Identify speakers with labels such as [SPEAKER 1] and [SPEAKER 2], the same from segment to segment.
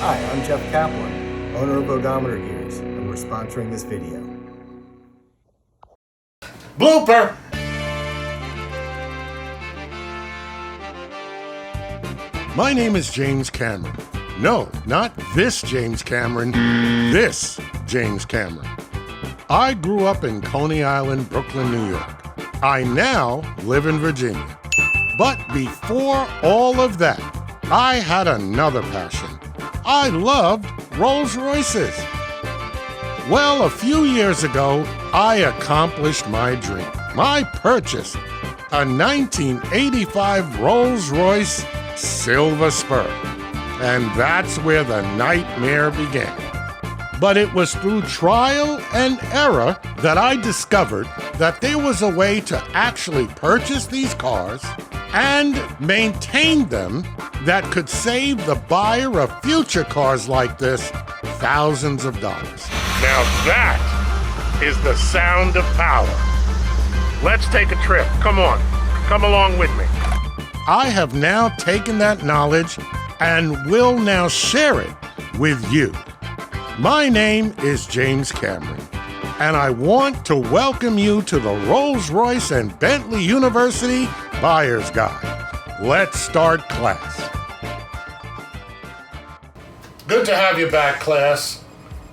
[SPEAKER 1] Hi, I'm Jeff Caplan, owner of Odometer Gears, and we're sponsoring this video.
[SPEAKER 2] Blooper!
[SPEAKER 3] My name is James Cameron. No, not this James Cameron, this James Cameron. I grew up in Coney Island, Brooklyn, New York. I now live in Virginia. But before all of that, I had another passion. I loved Rolls-Royces. Well, a few years ago, I accomplished my dream. I purchased a 1985 Rolls-Royce Silver Spur. And that's where the nightmare began. But it was through trial and error that I discovered that there was a way to actually purchase these cars and maintain them that could save the buyer of future cars like this thousands of dollars. Now that is the sound of power. Let's take a trip. Come on, come along with me. I have now taken that knowledge and will now share it with you. My name is James Cameron, and I want to welcome you to the Rolls-Royce and Bentley University Buyer's Guide. Let's start class. Good to have you back, class.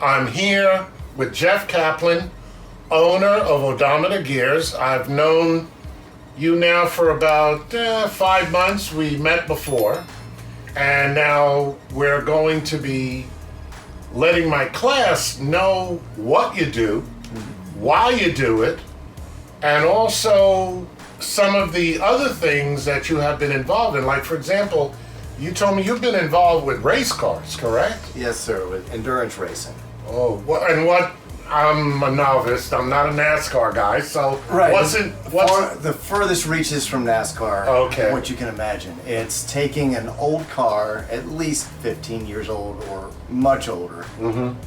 [SPEAKER 3] I'm here with Jeff Caplan, owner of Odometer Gears. I've known you now for about 5 months. We met before, and now we're going to be letting my class know what you do, why you do it, and also some of the other things that you have been involved in. Like, for example, you told me you've been involved with race cars, correct?
[SPEAKER 1] Yes, sir, with endurance racing.
[SPEAKER 3] Oh, what? I'm a novice. I'm not a NASCAR guy, so
[SPEAKER 1] Right.
[SPEAKER 3] what's
[SPEAKER 1] The furthest reaches from NASCAR,
[SPEAKER 3] Okay.
[SPEAKER 1] what you can imagine. It's taking an old car, at least 15 years old or much older,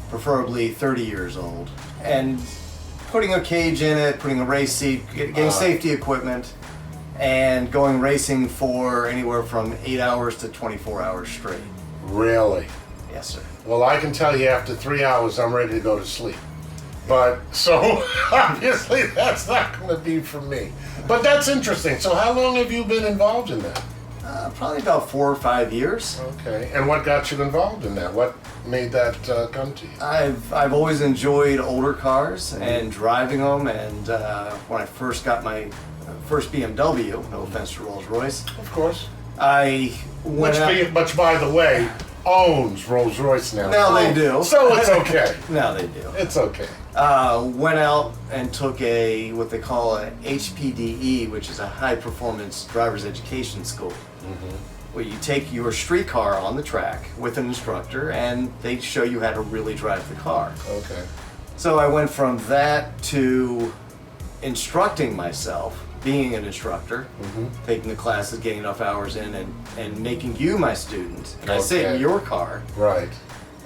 [SPEAKER 1] preferably 30 years old, and putting a cage in it, putting a race seat, getting safety equipment, and going racing for anywhere from 8 hours to 24 hours straight.
[SPEAKER 3] Really?
[SPEAKER 1] Yes, sir.
[SPEAKER 3] Well, I can tell you after 3 hours, I'm ready to go to sleep. But, so, obviously, that's not going to be for me. But that's interesting. So how long have you been involved in that?
[SPEAKER 1] Probably about 4 or 5 years.
[SPEAKER 3] Okay. And what got you involved in that? What made that come to you?
[SPEAKER 1] I've always enjoyed older cars and driving them, and when I first got my first BMW, no offense to Rolls-Royce,
[SPEAKER 3] Of course.
[SPEAKER 1] I went out.
[SPEAKER 3] Which, by the way, owns Rolls-Royce now.
[SPEAKER 1] Now they do.
[SPEAKER 3] So it's okay.
[SPEAKER 1] Now they do.
[SPEAKER 3] It's okay.
[SPEAKER 1] Went out and took what they call a HPDE, which is a high performance driver's education school, where you take your street car on the track with an instructor and they show you how to really drive the car.
[SPEAKER 3] Okay.
[SPEAKER 1] So I went from that to instructing myself, being an instructor, taking the classes, getting enough hours in, and making you my student. And I sit in your car
[SPEAKER 3] Right.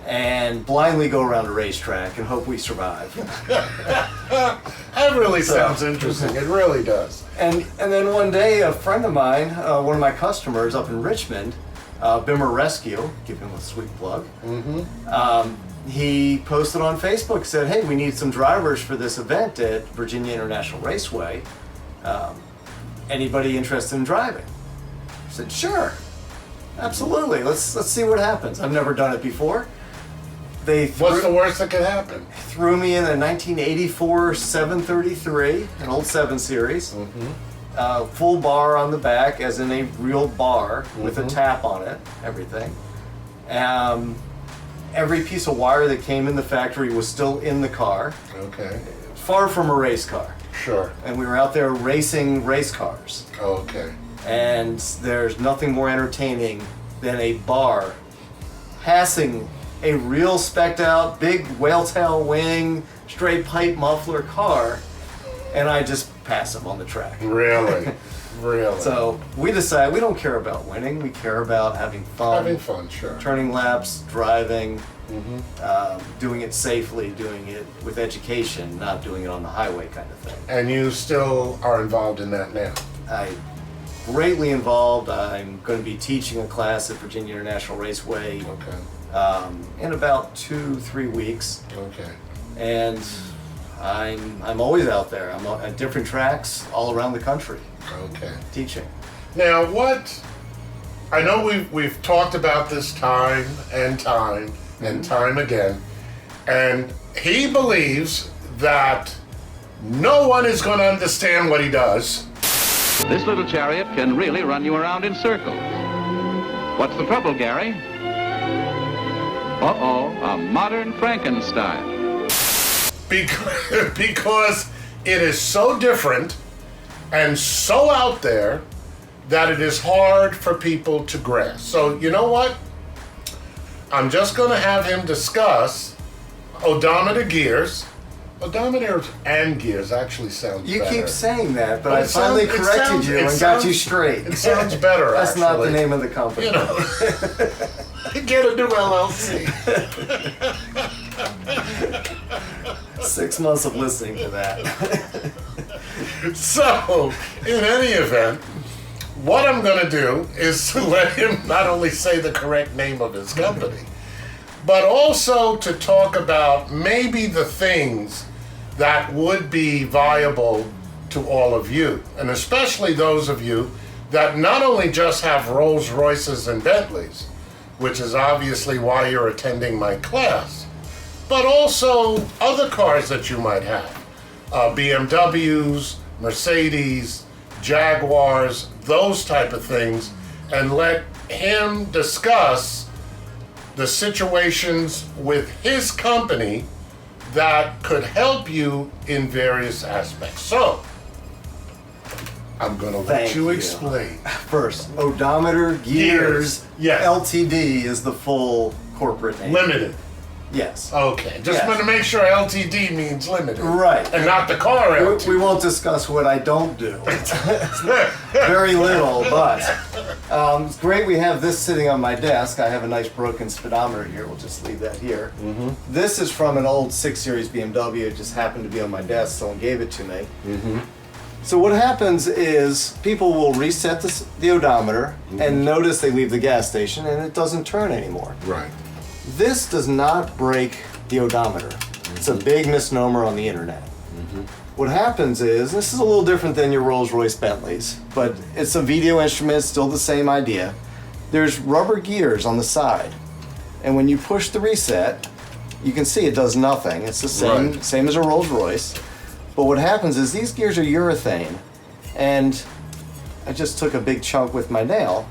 [SPEAKER 1] and blindly go around a racetrack and hope we survive.
[SPEAKER 3] That really sounds interesting. It really does.
[SPEAKER 1] And then one day, a friend of mine, one of my customers up in Richmond, Bimmer Rescue, give him a sweet plug, he posted on Facebook, said, hey, we need some drivers for this event at Virginia International Raceway. Anybody interested in driving? I said, sure, absolutely. Let's see what happens. I've never done it before.
[SPEAKER 3] What's the worst that could happen?
[SPEAKER 1] Threw me in a 1984 733, an old 7 Series, full bar on the back, as in a real bar with a tap on it, everything. Every piece of wire that came in the factory was still in the car.
[SPEAKER 3] Okay.
[SPEAKER 1] Far from a race car.
[SPEAKER 3] Sure.
[SPEAKER 1] And we were out there racing race cars.
[SPEAKER 3] Okay.
[SPEAKER 1] And there's nothing more entertaining than a bar passing a real specced out, big whale tail wing, straight pipe muffler car, and I just pass him on the track.
[SPEAKER 3] Really? Really?
[SPEAKER 1] So we decide we don't care about winning, we care about having fun.
[SPEAKER 3] Having fun, sure.
[SPEAKER 1] Turning laps, driving, doing it safely, doing it with education, not doing it on the highway kind of thing.
[SPEAKER 3] And you still are involved in that now?
[SPEAKER 1] greatly involved. I'm going to be teaching a class at Virginia International Raceway in about 2-3 weeks.
[SPEAKER 3] Okay.
[SPEAKER 1] And I'm always out there. I'm at different tracks all around the country.
[SPEAKER 3] Okay.
[SPEAKER 1] Teaching.
[SPEAKER 3] Now, I know we've talked about this time and time again, and he believes that no one is going to understand what he does.
[SPEAKER 2] This little chariot can really run you around in circles. What's the trouble, Gary? Uh-oh, a modern Frankenstein.
[SPEAKER 3] Because it is so different and so out there that it is hard for people to grasp. So, you know what? I'm just going to have him discuss Odometer Gears. Odometers and gears actually sounds better.
[SPEAKER 1] You keep saying that, but I finally corrected you and got you straight.
[SPEAKER 3] It sounds better,
[SPEAKER 1] That's
[SPEAKER 3] actually.
[SPEAKER 1] not the name of the company.
[SPEAKER 3] You know, get a new LLC.
[SPEAKER 1] 6 months of listening to that.
[SPEAKER 3] So, in any event, what I'm going to do is to let him not only say the correct name of his company, but also to talk about maybe the things that would be viable to all of you, and especially those of you that not only just have Rolls-Royces and Bentleys, which is obviously why you're attending my class, but also other cars that you might have. BMWs, Mercedes, Jaguars, those type of things, and let him discuss the situations with his company that could help you in various aspects. So, I'm going to let you explain.
[SPEAKER 1] First, Odometer Gears
[SPEAKER 3] Yes.
[SPEAKER 1] Ltd. Is the full corporate name.
[SPEAKER 3] Limited.
[SPEAKER 1] Yes.
[SPEAKER 3] Okay, just
[SPEAKER 1] Yes.
[SPEAKER 3] want to make sure LTD means limited.
[SPEAKER 1] Right.
[SPEAKER 3] And not the car LTD.
[SPEAKER 1] We won't discuss what I don't do. Very little, but it's great we have this sitting on my desk. I have a nice broken speedometer here. We'll just leave that here. Mm-hmm. This is from an old 6 Series BMW. It just happened to be on my desk. Someone gave it to me. Mm-hmm. So what happens is people will reset the odometer and notice they leave the gas station and it doesn't turn anymore.
[SPEAKER 3] Right.
[SPEAKER 1] This does not break the odometer. It's a big misnomer on the internet. What happens is, this is a little different than your Rolls-Royce Bentleys, but it's a video instrument, it's still the same idea. There's rubber gears on the side, and when you push the reset, you can see it does nothing. It's the same as a Rolls-Royce. But what happens is these gears are urethane, and I just took a big chunk with my nail.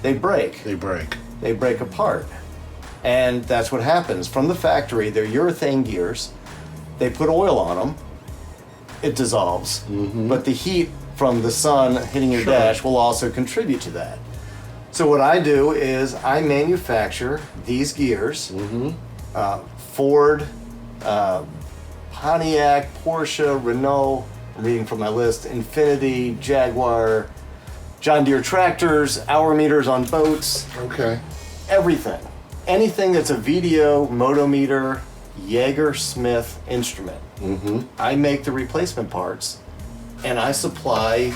[SPEAKER 1] They break.
[SPEAKER 3] They break.
[SPEAKER 1] They break apart. And that's what happens. From the factory, they're urethane gears. They put oil on them. It dissolves. But the heat from the sun hitting your dash will also contribute to that. So what I do is I manufacture these gears. Ford, Pontiac, Porsche, Renault, I'm reading from my list, Infiniti, Jaguar, John Deere tractors, hour meters on boats.
[SPEAKER 3] Okay.
[SPEAKER 1] Everything. Anything that's a video, motometer, Jaeger Smith instrument. I make the replacement parts and I supply,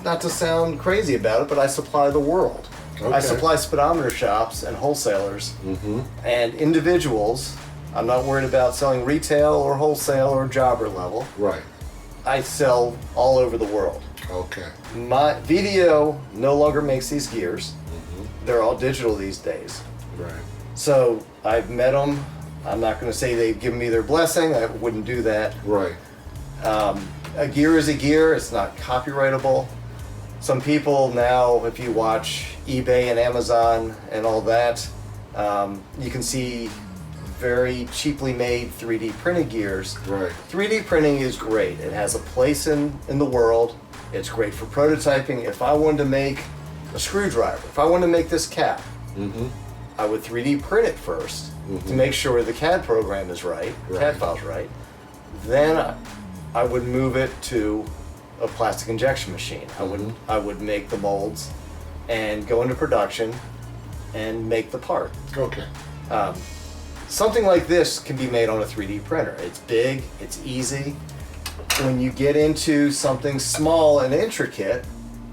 [SPEAKER 1] not to sound crazy about it, but I supply the world. I supply speedometer shops and wholesalers and individuals. I'm not worried about selling retail or wholesale or jobber level.
[SPEAKER 3] Right.
[SPEAKER 1] I sell all over the world.
[SPEAKER 3] Okay.
[SPEAKER 1] My video no longer makes these gears. They're all digital these days.
[SPEAKER 3] Right.
[SPEAKER 1] So I've met them. I'm not going to say they've given me their blessing. I wouldn't do that.
[SPEAKER 3] Right.
[SPEAKER 1] A gear is a gear. It's not copyrightable. Some people now, if you watch eBay and Amazon and all that, you can see very cheaply made 3D printed gears.
[SPEAKER 3] Right.
[SPEAKER 1] 3D printing is great. It has a place in the world. It's great for prototyping. If I wanted to make a screwdriver, if I wanted to make this cap, I would 3D print it first to make sure the CAD program is right, CAD file's right. Then I would move it to a plastic injection machine. I would make the molds and go into production and make the part.
[SPEAKER 3] Okay.
[SPEAKER 1] Something like this can be made on a 3D printer. It's big, it's easy. When you get into something small and intricate,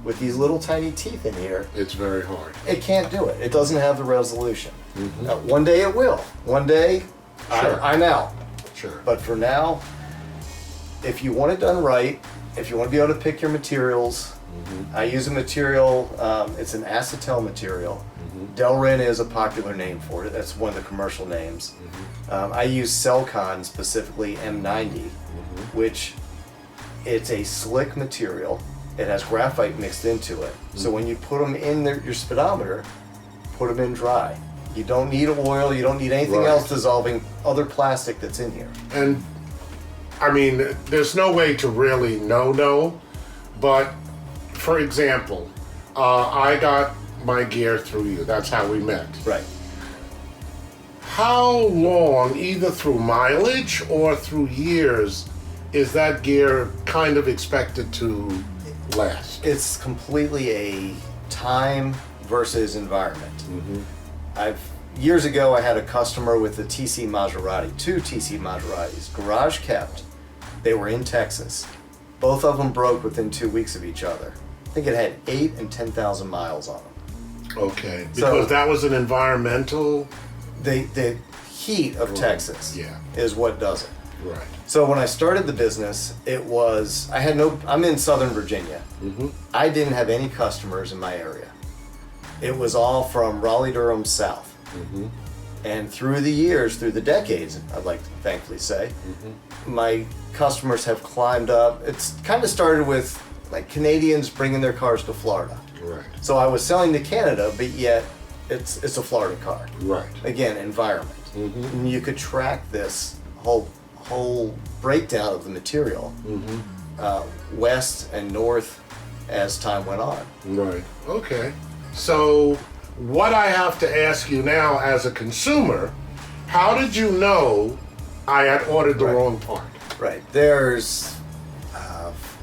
[SPEAKER 1] with these little tiny teeth in here,
[SPEAKER 3] It's very hard.
[SPEAKER 1] it can't do it. It doesn't have the resolution. One day it will. One day
[SPEAKER 3] Sure.
[SPEAKER 1] I'm out.
[SPEAKER 3] Sure.
[SPEAKER 1] But for now, if you want it done right, if you want to be able to pick your materials, I use a material, it's an acetal material. Delrin is a popular name for it. That's one of the commercial names. I use Celcon, specifically M90, which it's a slick material. It has graphite mixed into it. So when you put them in your speedometer, put them in dry. You don't need oil, you don't need anything else dissolving other plastic that's in here.
[SPEAKER 3] And I mean, there's no way to really know, but for example, I got my gear through you. That's how we met.
[SPEAKER 1] Right.
[SPEAKER 3] How long, either through mileage or through years, is that gear kind of expected to last?
[SPEAKER 1] It's completely a time versus environment. Years ago, I had a customer with a TC Maserati, two TC Maseratis, garage kept. They were in Texas. Both of them broke within 2 weeks of each other. I think it had 8 and 10,000 miles on them.
[SPEAKER 3] Okay, because that was an environmental.
[SPEAKER 1] The heat of Texas is what does it.
[SPEAKER 3] Right.
[SPEAKER 1] So when I started the business, I'm in Southern Virginia. I didn't have any customers in my area. It was all from Raleigh-Durham south. And through the years, through the decades, I'd like to thankfully say, my customers have climbed up. It's kind of started with like Canadians bringing their cars to Florida.
[SPEAKER 3] Right.
[SPEAKER 1] So I was selling to Canada, but yet it's a Florida car.
[SPEAKER 3] Right.
[SPEAKER 1] Again, environment. And you could track this whole breakdown of the material west and north as time went on.
[SPEAKER 3] Right. Okay. So what I have to ask you now as a consumer, how did you know I had ordered the wrong part?
[SPEAKER 1] Right. There's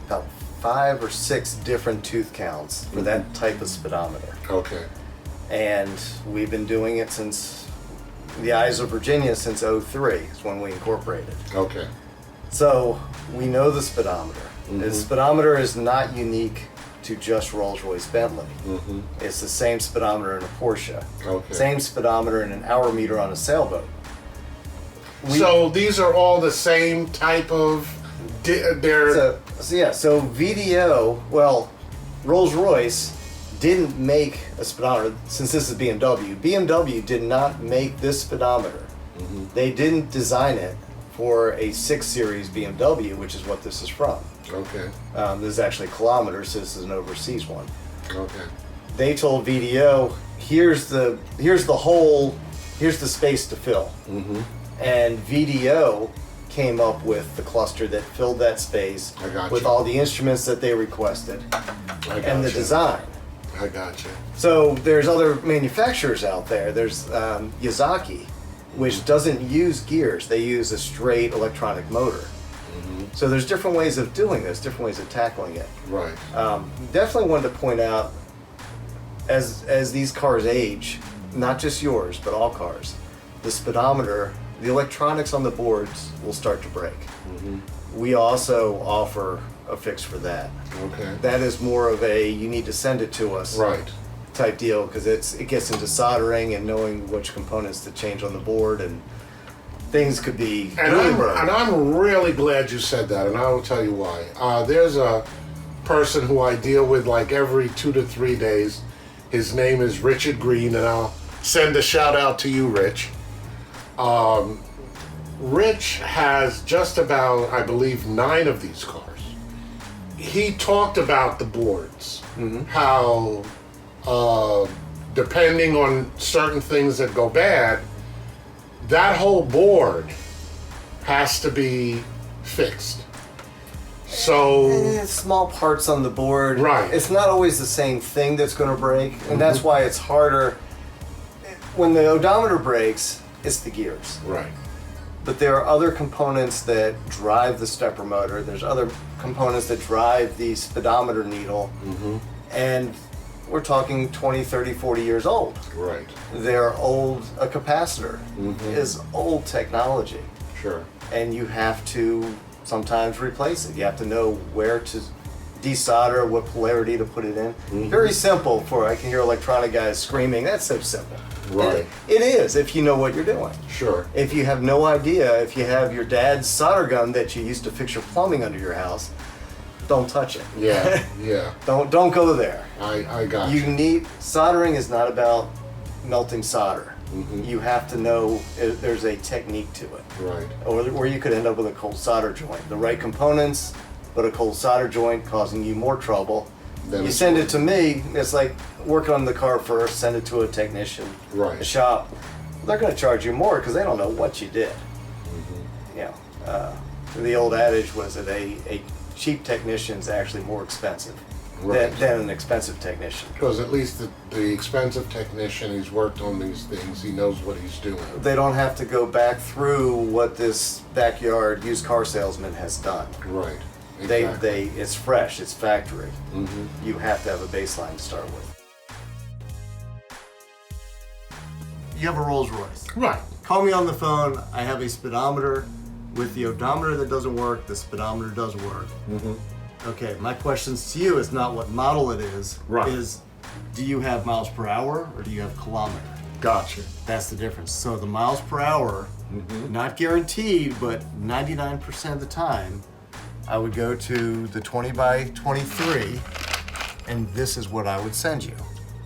[SPEAKER 1] about 5 or 6 different tooth counts for that type of speedometer.
[SPEAKER 3] Okay.
[SPEAKER 1] And we've been doing it since the Eyes of Virginia since '03 is when we incorporated.
[SPEAKER 3] Okay.
[SPEAKER 1] So we know the speedometer. The speedometer is not unique to just Rolls-Royce Bentley. It's the same speedometer in a Porsche.
[SPEAKER 3] Okay.
[SPEAKER 1] Same speedometer in an hour meter on a sailboat.
[SPEAKER 3] So these are all the same type of.
[SPEAKER 1] So VDO, well, Rolls-Royce didn't make a speedometer, since this is BMW. BMW did not make this speedometer. They didn't design it for a 6 Series BMW, which is what this is from.
[SPEAKER 3] Okay.
[SPEAKER 1] This is actually kilometers, so this is an overseas one.
[SPEAKER 3] Okay.
[SPEAKER 1] They told VDO, here's the hole, here's the space to fill. And VDO came up with the cluster that filled that space with all the instruments that they requested and the design.
[SPEAKER 3] I gotcha.
[SPEAKER 1] So there's other manufacturers out there. There's Yazaki, which doesn't use gears. They use a straight electronic motor. So there's different ways of doing this, different ways of tackling it.
[SPEAKER 3] Right.
[SPEAKER 1] Definitely wanted to point out, as these cars age, not just yours, but all cars, the speedometer, the electronics on the boards will start to break. We also offer a fix for that.
[SPEAKER 3] Okay.
[SPEAKER 1] That is more of a, you need to send it to us type deal, because it gets into soldering and knowing which components to change on the board, and things could be
[SPEAKER 3] and I'm really glad you said that, and I will tell you why. There's a person who I deal with like every 2 to 3 days. His name is Richard Green, and I'll send a shout out to you, Rich. Rich has just about, I believe, 9 of these cars. He talked about the boards, how depending on certain things that go bad, that whole board has to be fixed. So
[SPEAKER 1] small parts on the board.
[SPEAKER 3] Right.
[SPEAKER 1] It's not always the same thing that's going to break, and that's why it's harder. When the odometer breaks, it's the gears.
[SPEAKER 3] Right.
[SPEAKER 1] But there are other components that drive the stepper motor. There's other components that drive the speedometer needle. And we're talking 20, 30, 40 years old.
[SPEAKER 3] Right.
[SPEAKER 1] They're old. A capacitor is old technology.
[SPEAKER 3] Sure.
[SPEAKER 1] And you have to sometimes replace it. You have to know where to desolder, what polarity to put it in. Very simple I can hear electronic guys screaming, that's so simple.
[SPEAKER 3] Right.
[SPEAKER 1] It is if you know what you're doing.
[SPEAKER 3] Sure.
[SPEAKER 1] If you have no idea, if you have your dad's solder gun that you used to fix your plumbing under your house, don't touch it.
[SPEAKER 3] Yeah, yeah.
[SPEAKER 1] Don't go there.
[SPEAKER 3] I got you.
[SPEAKER 1] Soldering is not about melting solder.
[SPEAKER 3] Mm-hmm.
[SPEAKER 1] You have to know there's a technique to it.
[SPEAKER 3] Right.
[SPEAKER 1] Or you could end up with a cold solder joint. The right components, but a cold solder joint causing you more trouble.
[SPEAKER 3] Then
[SPEAKER 1] you send it to me, it's like work on the car first, send it to a technician,
[SPEAKER 3] Right.
[SPEAKER 1] a shop. They're going to charge you more because they don't know what you did.
[SPEAKER 3] Mm-hmm.
[SPEAKER 1] You know, the old adage was that a cheap technician is actually more expensive
[SPEAKER 3] Right.
[SPEAKER 1] than an expensive technician.
[SPEAKER 3] Because at least the expensive technician, he's worked on these things, he knows what he's doing.
[SPEAKER 1] They don't have to go back through what this backyard used car salesman has done.
[SPEAKER 3] Right. Exactly.
[SPEAKER 1] It's fresh, it's factory.
[SPEAKER 3] Mm-hmm.
[SPEAKER 1] You have to have a baseline to start with. You have a Rolls-Royce.
[SPEAKER 3] Right.
[SPEAKER 1] Call me on the phone. I have a speedometer. With the odometer that doesn't work, the speedometer does work.
[SPEAKER 3] Mm-hmm.
[SPEAKER 1] Okay, my questions to you is not what model it is.
[SPEAKER 3] Right.
[SPEAKER 1] Is do you have miles per hour or do you have kilometer?
[SPEAKER 3] Gotcha.
[SPEAKER 1] That's the difference. So the miles per hour, not guaranteed, but 99% of the time, I would go to the 20 by 23, and this is what I would send you.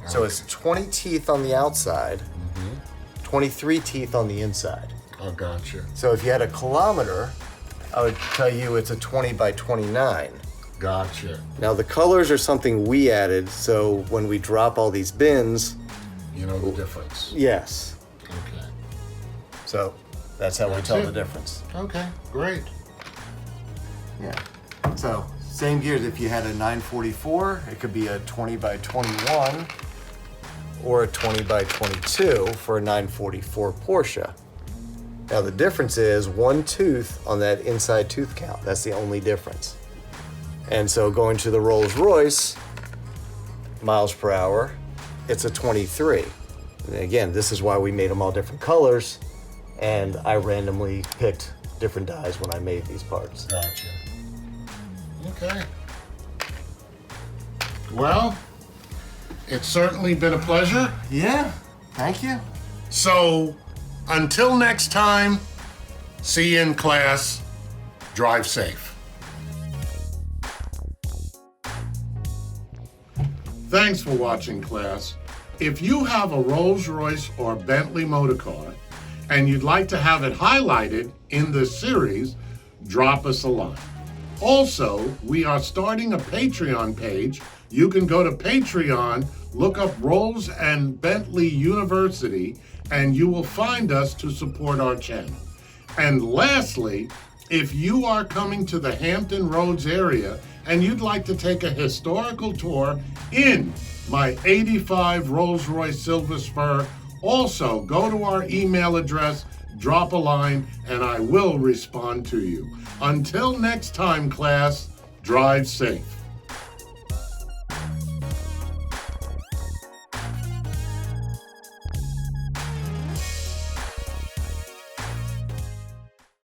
[SPEAKER 1] So it's 20 teeth on the outside, 23 teeth on the inside.
[SPEAKER 3] Oh, gotcha.
[SPEAKER 1] So if you had a kilometer, I would tell you it's a 20 by 29.
[SPEAKER 3] Gotcha.
[SPEAKER 1] Now the colors are something we added, so when we drop all these bins,
[SPEAKER 3] You know the difference.
[SPEAKER 1] yes.
[SPEAKER 3] Okay.
[SPEAKER 1] So that's how we
[SPEAKER 3] That's
[SPEAKER 1] tell
[SPEAKER 3] it.
[SPEAKER 1] the difference.
[SPEAKER 3] Okay, great.
[SPEAKER 1] Yeah. So same gears, if you had a 944, it could be a 20 by 21 or a 20 by 22 for a 944 Porsche. Now the difference is one tooth on that inside tooth count. That's the only difference. And so going to the Rolls-Royce, miles per hour, it's a 23. And again, this is why we made them all different colors, and I randomly picked different dyes when I made these parts.
[SPEAKER 3] Gotcha. Okay. Well, it's certainly been a pleasure.
[SPEAKER 1] Yeah, thank you.
[SPEAKER 3] So, until next time, see you in class. Drive safe. Thanks for watching, class. If you have a Rolls-Royce or Bentley motor car and you'd like to have it highlighted in this series, drop us a line. Also, we are starting a Patreon page. You can go to Patreon, look up Rolls and Bentley University, and you will find us to support our channel. And lastly, if you are coming to the Hampton Roads area and you'd like to take a historical tour in my 85 Rolls-Royce Silver Spur, also go to our email address, drop a line, and I will respond to you. Until next time, class, drive safe.